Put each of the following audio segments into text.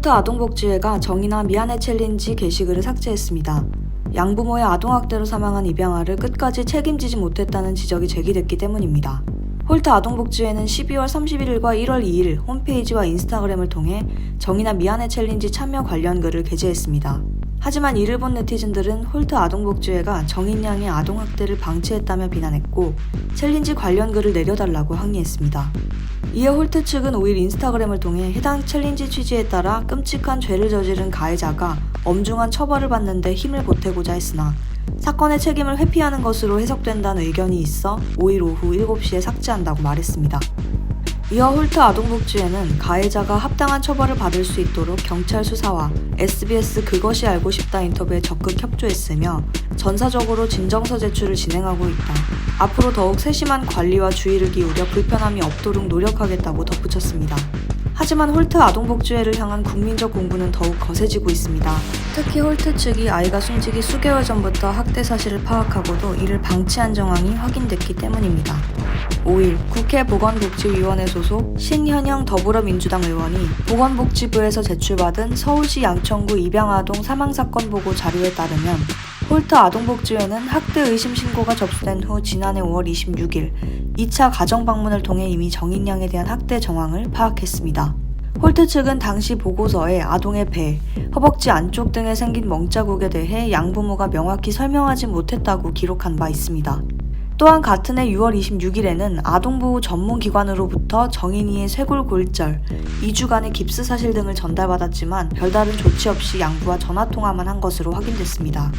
홀트 아동복지회가 정의나 미안해 챌린지 게시글을 삭제했습니다. 양부모의 아동학대로 사망한 입양아를 끝까지 책임지지 못했다는 지적이 제기됐기 때문입니다. 홀트 아동복지회는 12월 31일과 1월 2일 홈페이지와 인스타그램을 통해 정의나 미안해 챌린지 참여 관련 글을 게재했습니다. 하지만 이를 본 네티즌들은 홀트 아동복지회가 정인 양의 아동학대를 방치했다며 비난했고 챌린지 관련 글을 내려달라고 항의했습니다. 이에 홀트 측은 5일 인스타그램을 통해 해당 챌린지 취지에 따라 끔찍한 죄를 저지른 가해자가 엄중한 처벌을 받는 데 힘을 보태고자 했으나 사건의 책임을 회피하는 것으로 해석된다는 의견이 있어 5일 오후 7시에 삭제한다고 말했습니다. 이어 홀트 아동복지회는 가해자가 합당한 처벌을 받을 수 있도록 경찰 수사와 SBS 그것이 알고 싶다 인터뷰에 적극 협조했으며 전사적으로 진정서 제출을 진행하고 있다. 앞으로 더욱 세심한 관리와 주의를 기울여 불편함이 없도록 노력하겠다고 덧붙였습니다. 하지만 홀트 아동복지회를 향한 국민적 공분은 더욱 거세지고 있습니다. 특히 홀트 측이 아이가 숨지기 수개월 전부터 학대 사실을 파악하고도 이를 방치한 정황이 확인됐기 때문입니다. 5일 국회 보건복지위원회 소속 신현영 더불어민주당 의원이 보건복지부에서 제출받은 서울시 양천구 입양아동 사망사건 보고 자료에 따르면 홀트 아동복지회는 학대 의심 신고가 접수된 후 지난해 5월 26일 2차 가정방문을 통해 이미 정인 양에 대한 학대 정황을 파악했습니다. 홀트 측은 당시 보고서에 아동의 배, 허벅지 안쪽 등에 생긴 멍자국에 대해 양부모가 명확히 설명하지 못했다고 기록한 바 있습니다. 또한 같은 해 6월 26일에는 아동보호 전문기관으로부터 정인이의 쇄골골절, 2주간의 깁스 사실 등을 전달받았지만 별다른 조치 없이 양부와 전화통화만 한 것으로 확인됐습니다.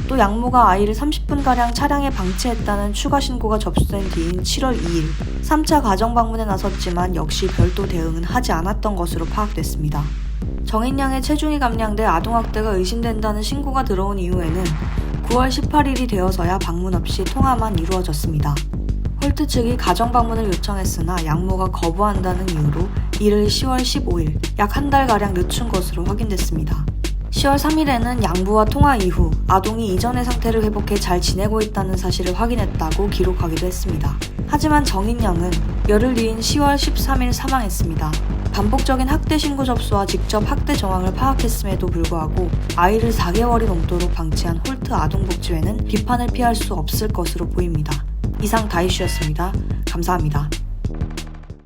또 양모가 아이를 30분가량 차량에 방치했다는 추가 신고가 접수된 뒤인 7월 2일 3차 가정방문에 나섰지만 역시 별도 대응은 하지 않았던 것으로 파악됐습니다. 정인 양의 체중이 감량돼 아동학대가 의심된다는 신고가 들어온 이후에는 9월 18일이 되어서야 방문 없이 통화만 이루어졌습니다. 홀트 측이 가정방문을 요청했으나 양모가 거부한다는 이유로 이를 10월 15일 약 한 달가량 늦춘 것으로 확인됐습니다. 10월 3일에는 양부와 통화 이후 아동이 이전의 상태를 회복해 잘 지내고 있다는 사실을 확인했다고 기록하기도 했습니다. 하지만 정인 양은 열흘 뒤인 10월 13일 사망했습니다. 반복적인 학대 신고 접수와 직접 학대 정황을 파악했음에도 불구하고 아이를 4개월이 넘도록 방치한 홀트 아동복지회는 비판을 피할 수 없을 것으로 보입니다. 이상 다이슈였습니다. 감사합니다.